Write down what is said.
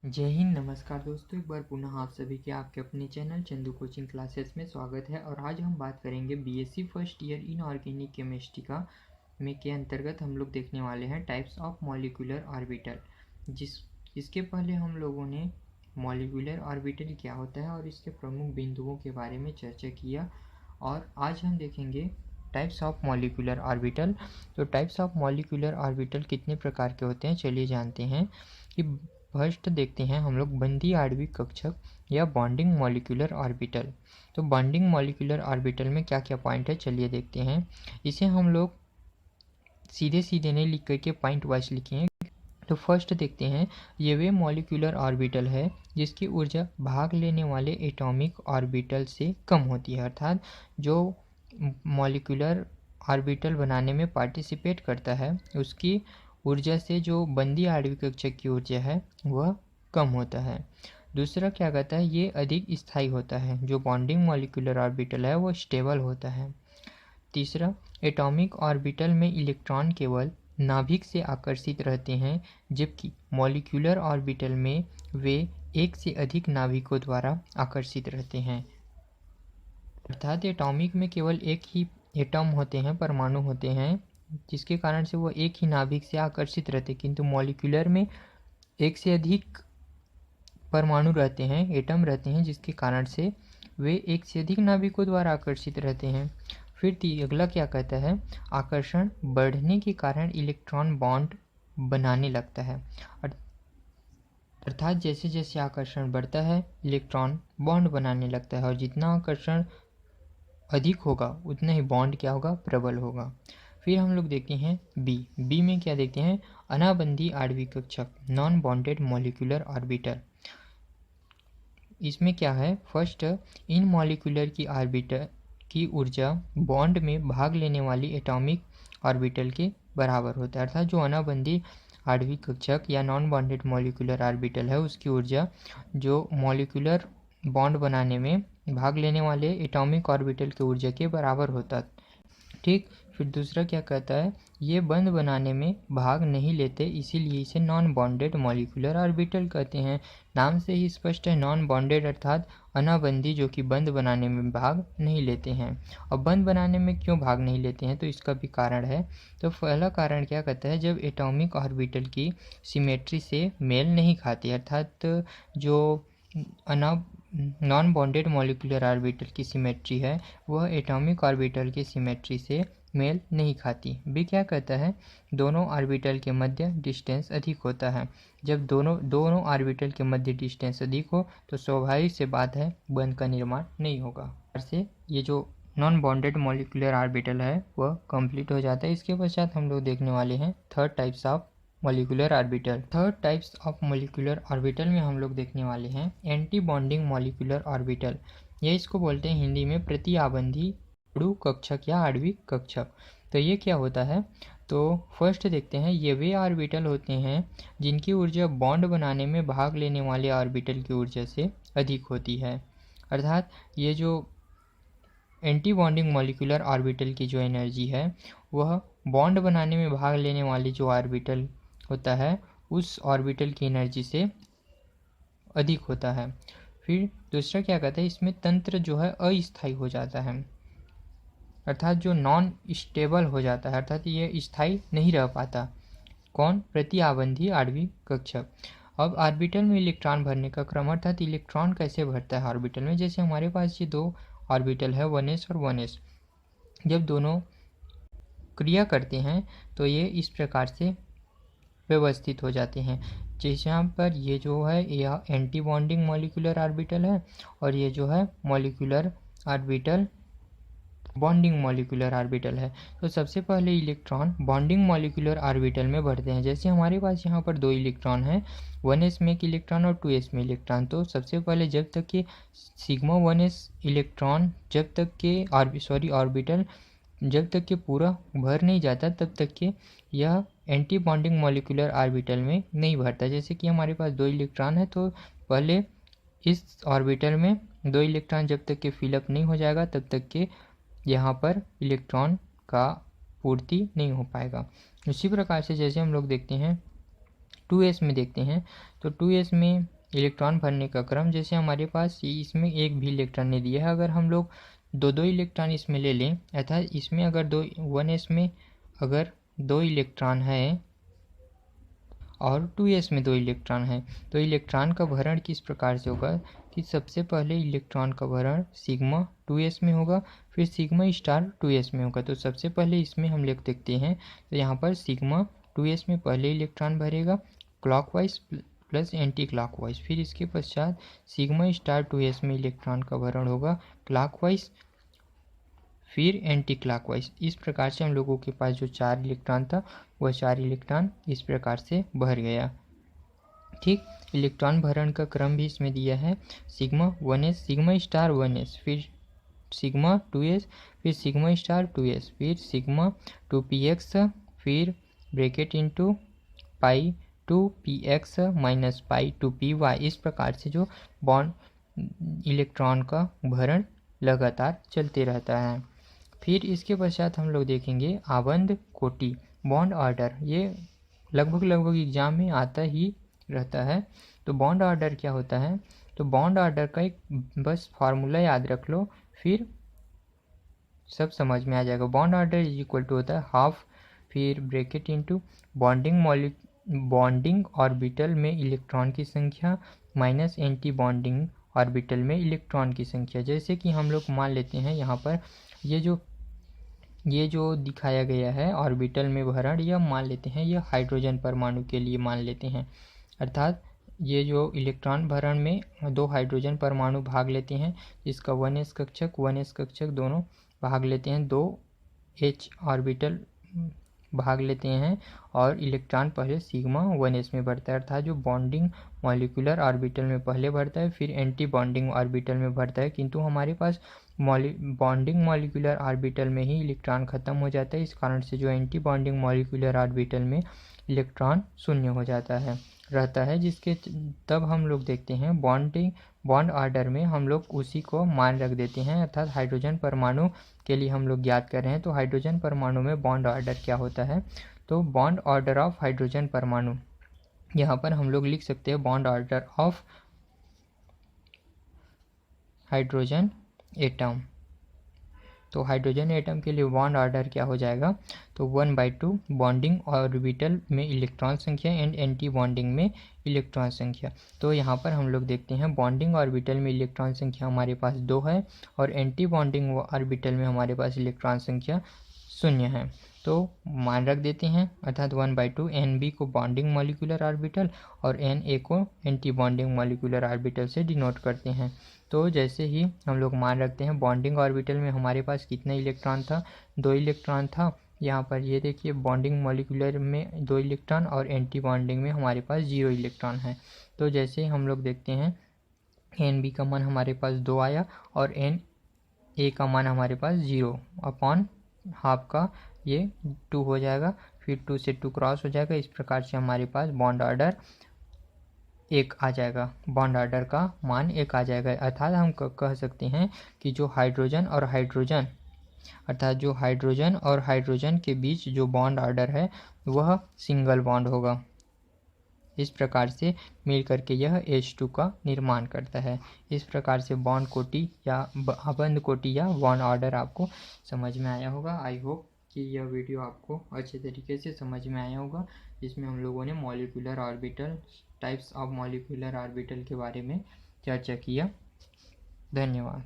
जय हिंद। नमस्कार दोस्तों, एक बार पुनः आप सभी के आपके अपने चैनल चंदू कोचिंग क्लासेस में स्वागत है। और आज हम बात करेंगे BSc first year inorganic chemistry का के अंतर्गत हम लोग देखने वाले हैं टाइप्स ऑफ मॉलिक्यूलर ऑर्बिटल। इसके पहले हम लोगों ने मॉलिक्यूलर ऑर्बिटल क्या होता है और इसके प्रमुख बिंदुओं के बारे में चर्चा किया, और आज हम देखेंगे टाइप्स ऑफ मॉलिक्यूलर ऑर्बिटल। तो टाइप्स ऑफ मॉलिक्यूलर ऑर्बिटल कितने प्रकार के होते हैं, चलिए जानते हैं। कि फर्स्ट देखते हैं हम लोग बंधी आणविक कक्षक या बॉन्डिंग मॉलिक्यूलर ऑर्बिटल। तो बॉन्डिंग मॉलिक्यूलर ऑर्बिटल में क्या क्या पॉइंट है, चलिए देखते हैं। इसे हम लोग सीधे सीधे नहीं लिख करके पॉइंट वाइज लिखे हैं। तो फर्स्ट देखते हैं, ये वे मॉलिक्यूलर ऑर्बिटल है जिसकी ऊर्जा भाग लेने वाले एटॉमिक ऑर्बिटल से कम होती है। अर्थात जो मॉलिक्यूलर ऑर्बिटल बनाने में पार्टिसिपेट करता है उसकी ऊर्जा से जो बंदी आणविक कक्षक की ऊर्जा है वह कम होता है। दूसरा क्या कहता है, ये अधिक स्थायी होता है। जो बॉन्डिंग मॉलिक्यूलर ऑर्बिटल है वो स्टेबल होता है। तीसरा, एटॉमिक ऑर्बिटल में इलेक्ट्रॉन केवल नाभिक से आकर्षित रहते हैं, जबकि मॉलिक्यूलर ऑर्बिटल में वे एक से अधिक नाभिकों द्वारा आकर्षित रहते हैं। अर्थात एटॉमिक में केवल एक ही एटम होते हैं, परमाणु होते हैं, जिसके कारण से वो एक ही नाभिक से आकर्षित रहते हैं। किंतु मॉलिक्यूलर में एक से अधिक परमाणु रहते हैं, एटम रहते हैं, जिसके कारण से वे एक से अधिक नाभिकों द्वारा आकर्षित रहते हैं। फिर अगला क्या कहता है, आकर्षण बढ़ने के कारण इलेक्ट्रॉन बॉन्ड बनाने लगता है। अर्थात जैसे जैसे आकर्षण बढ़ता है इलेक्ट्रॉन बॉन्ड बनाने लगता है, और जितना आकर्षण अधिक होगा उतना ही बॉन्ड क्या होगा, प्रबल होगा। फिर हम लोग देखते हैं बी में क्या देखते हैं, अनाबंधी आणविक कक्षक नॉन बॉन्डेड मॉलिक्यूलर ऑर्बिटल। इसमें क्या है, फर्स्ट, इन मॉलिक्यूलर की ऑर्बिटल की ऊर्जा बॉन्ड में भाग लेने वाली एटॉमिक ऑर्बिटल के बराबर होता है। अर्थात जो अनाबंधी आणविक कक्षक या नॉन बॉन्डेड मॉलिक्यूलर ऑर्बिटल है उसकी ऊर्जा जो मॉलिक्यूलर बॉन्ड बनाने में भाग लेने वाले एटॉमिक ऑर्बिटल की ऊर्जा के बराबर होता है। ठीक। फिर दूसरा क्या कहता है, ये बंध बनाने में भाग नहीं लेते, इसीलिए इसे नॉन बॉन्डेड मॉलिक्यूलर ऑर्बिटल कहते हैं। नाम से ही स्पष्ट है, नॉन बॉन्डेड अर्थात अनाबंधी, जो कि बंध बनाने में भाग नहीं लेते हैं। और बंध बनाने में क्यों भाग नहीं लेते हैं, तो इसका भी कारण है। तो पहला कारण क्या कहता है, जब एटॉमिक ऑर्बिटल की सिमेट्री से मेल नहीं खाती, अर्थात जो नॉन बॉन्डेड मॉलिक्यूलर ऑर्बिटल की सिमेट्री है वह एटॉमिक ऑर्बिटल की सिमेट्री से मेल नहीं खाती। बी क्या कहता है, दोनों ऑर्बिटल के मध्य डिस्टेंस अधिक होता है। जब दोनों ऑर्बिटल के मध्य डिस्टेंस अधिक हो तो स्वाभाविक से बात है बंध का निर्माण नहीं होगा। से ये जो नॉन बॉन्डेड मॉलिक्यूलर ऑर्बिटल है वह कंप्लीट हो जाता है। इसके पश्चात हम लोग देखने वाले हैं third types of molecular orbital. Third types of molecular orbital में हम लोग देखने वाले हैं एंटी बॉन्डिंग मॉलिक्यूलर ऑर्बिटल। ये इसको बोलते हैं हिंदी में प्रतिआबंधी अणु कक्षक या आणविक कक्षक। तो ये क्या होता है, तो फर्स्ट देखते हैं, ये वे ऑर्बिटल होते हैं जिनकी ऊर्जा बॉन्ड बनाने में भाग लेने वाले ऑर्बिटल की ऊर्जा से अधिक होती है। अर्थात ये जो एंटी बॉन्डिंग मॉलिक्यूलर ऑर्बिटल की जो एनर्जी है वह बॉन्ड बनाने में भाग लेने वाली जो ऑर्बिटल होता है उस ऑर्बिटल की एनर्जी से अधिक होता है। फिर दूसरा क्या कहता है, इसमें तंत्र जो है अस्थायी हो जाता है, अर्थात जो नॉन स्टेबल हो जाता है, अर्थात ये स्थायी नहीं रह पाता। कौन, प्रतिआबंधी आणविक कक्षक। अब ऑर्बिटल में इलेक्ट्रॉन भरने का क्रम, अर्थात इलेक्ट्रॉन कैसे भरता है ऑर्बिटल में। जैसे हमारे पास ये दो ऑर्बिटल है 1s और 1s, जब दोनों क्रिया करते हैं तो ये इस प्रकार से व्यवस्थित हो जाते हैं। जैसे यहाँ पर ये जो है यह एंटी बॉन्डिंग मॉलिक्यूलर ऑर्बिटल है और ये जो है molecular orbital bonding molecular orbital है। तो सबसे पहले इलेक्ट्रॉन बॉन्डिंग मॉलिक्यूलर ऑर्बिटल में बढ़ते हैं। जैसे हमारे पास यहाँ पर दो इलेक्ट्रॉन है, 1s में एक इलेक्ट्रॉन और 2s में इलेक्ट्रॉन। तो सबसे पहले जब तक कि सिग्मा 1s इलेक्ट्रॉन जब तक के ऑर्बिटल जब तक कि पूरा भर नहीं जाता तब तक कि यह एंटी बॉन्डिंग मॉलिक्यूलर ऑर्बिटल में नहीं भरता। जैसे कि हमारे पास दो इलेक्ट्रॉन है तो पहले इस ऑर्बिटल में दो इलेक्ट्रॉन जब तक कि फिलअप नहीं हो जाएगा तब तक कि यहाँ पर इलेक्ट्रॉन का पूर्ति नहीं हो पाएगा। उसी प्रकार से जैसे हम लोग देखते हैं 2s में देखते हैं तो 2s में इलेक्ट्रॉन भरने का क्रम, जैसे हमारे पास इसमें एक भी इलेक्ट्रॉन नहीं दिया है, अगर हम लोग दो इलेक्ट्रॉन इसमें ले लें, अर्थात इसमें अगर 1s में अगर 2 इलेक्ट्रॉन है और 2s में 2 इलेक्ट्रॉन है, तो इलेक्ट्रॉन का भरण किस प्रकार से होगा कि सबसे पहले इलेक्ट्रॉन का भरण सिग्मा 2s में होगा, फिर सिग्मा स्टार 2s में होगा। तो सबसे पहले इसमें हम लोग देखते हैं, तो यहाँ पर सिग्मा 2s में पहले इलेक्ट्रॉन भरेगा क्लॉकवाइज प्लस एंटी क्लॉकवाइज, फिर इसके पश्चात सिग्मा स्टार 2s में इलेक्ट्रॉन का भरण होगा क्लॉकवाइज फिर एंटी क्लॉकवाइज। इस प्रकार से हम लोगों के पास जो 4 इलेक्ट्रॉन था वह 4 इलेक्ट्रॉन इस प्रकार से भर गया। ठीक, इलेक्ट्रॉन भरण का क्रम भी इसमें दिया है, sigma 1s sigma star 1s, फिर सिग्मा 2s, फिर सिग्मा स्टार 2s, फिर सिग्मा 2px, फिर ब्रैकेट इनटू पाई 2px माइनस पाई 2py। इस प्रकार से जो बॉन्ड इलेक्ट्रॉन का भरण लगातार चलते रहता है। फिर इसके पश्चात हम लोग देखेंगे आबंध कोटि बॉन्ड ऑर्डर। ये लगभग एग्जाम में आता ही रहता है। तो बॉन्ड ऑर्डर क्या होता है, तो बॉन्ड ऑर्डर का एक बस फार्मूला याद रख लो, फिर सब समझ में आ जाएगा। Bond order is equal to होता है हाफ, फिर ब्रैकेट इनटू बॉन्डिंग ऑर्बिटल में इलेक्ट्रॉन की संख्या माइनस एंटी बॉन्डिंग ऑर्बिटल में इलेक्ट्रॉन की संख्या। जैसे कि हम लोग मान लेते हैं यहाँ पर ये जो दिखाया गया है ऑर्बिटल में भरण, यह मान लेते हैं यह हाइड्रोजन परमाणु के लिए मान लेते हैं, अर्थात ये जो इलेक्ट्रॉन भरण में 2 हाइड्रोजन परमाणु भाग लेते हैं, इसका 1s कक्षक दोनों भाग लेते हैं, 2h ऑर्बिटल भाग लेते हैं और इलेक्ट्रॉन पहले सिग्मा 1s में भरता है, अर्थात जो बॉन्डिंग मॉलिक्यूलर ऑर्बिटल में पहले भरता है फिर एंटी बॉन्डिंग ऑर्बिटल में भरता है, किंतु हमारे पास बॉन्डिंग मॉलिक्यूलर ऑर्बिटल में ही इलेक्ट्रॉन खत्म हो जाता है। इस कारण से जो एंटी बॉन्डिंग मॉलिक्यूलर ऑर्बिटल में इलेक्ट्रॉन शून्य हो जाता है रहता है, जिसके तब हम लोग देखते हैं बॉन्ड ऑर्डर में हम लोग उसी को मान रख देते हैं, अर्थात हाइड्रोजन परमाणु के लिए हम लोग ज्ञात कर रहे हैं। तो हाइड्रोजन परमाणु में बॉन्ड ऑर्डर क्या होता है, तो बॉन्ड ऑर्डर ऑफ हाइड्रोजन परमाणु, यहाँ पर हम लोग लिख सकते हैं bond order of hydrogen atom. तो हाइड्रोजन एटम के लिए बॉन्ड ऑर्डर क्या हो जाएगा, तो 1/2 बॉन्डिंग ऑर्बिटल में इलेक्ट्रॉन संख्या एंड एंटी बॉन्डिंग में इलेक्ट्रॉन संख्या। तो यहाँ पर हम लोग देखते हैं बॉन्डिंग ऑर्बिटल में इलेक्ट्रॉन संख्या हमारे पास 2 है और एंटी बॉन्डिंग ऑर्बिटल में हमारे पास इलेक्ट्रॉन संख्या 0 है। तो मान रख देते हैं, अर्थात 1/2 Nb को बॉन्डिंग मॉलिक्यूलर ऑर्बिटल और Na को एंटी बॉन्डिंग मॉलिक्यूलर ऑर्बिटल से डिनोट करते हैं। तो जैसे ही हम लोग मान रखते हैं बॉन्डिंग ऑर्बिटल में हमारे पास कितने इलेक्ट्रॉन था, 2 इलेक्ट्रॉन था। यहाँ पर ये देखिए बॉन्डिंग मॉलिक्यूलर में 2 इलेक्ट्रॉन और एंटी बॉन्डिंग में हमारे पास 0 इलेक्ट्रॉन है। तो जैसे हम लोग देखते हैं Nb का मान हमारे पास 2 आया और Na का मान हमारे पास 0 अपॉन हाफ का ये 2 हो जाएगा, फिर 2 से 2 क्रॉस हो जाएगा। इस प्रकार से हमारे पास बॉन्ड ऑर्डर 1 आ जाएगा, बॉन्ड ऑर्डर का मान 1 आ जाएगा। अर्थात हम कह सकते हैं कि जो हाइड्रोजन और हाइड्रोजन, अर्थात जो हाइड्रोजन और हाइड्रोजन के बीच जो बॉन्ड ऑर्डर है वह सिंगल बॉन्ड होगा। इस प्रकार से मिल करके यह H2 का निर्माण करता है। इस प्रकार से बॉन्ड कोटि या आबंध कोटि या बॉन्ड ऑर्डर आपको समझ में आया होगा। आई होप कि यह वीडियो आपको अच्छे तरीके से समझ में आया होगा, जिसमें हम लोगों ने molecular orbital, types of molecular orbital के बारे में चर्चा किया। धन्यवाद।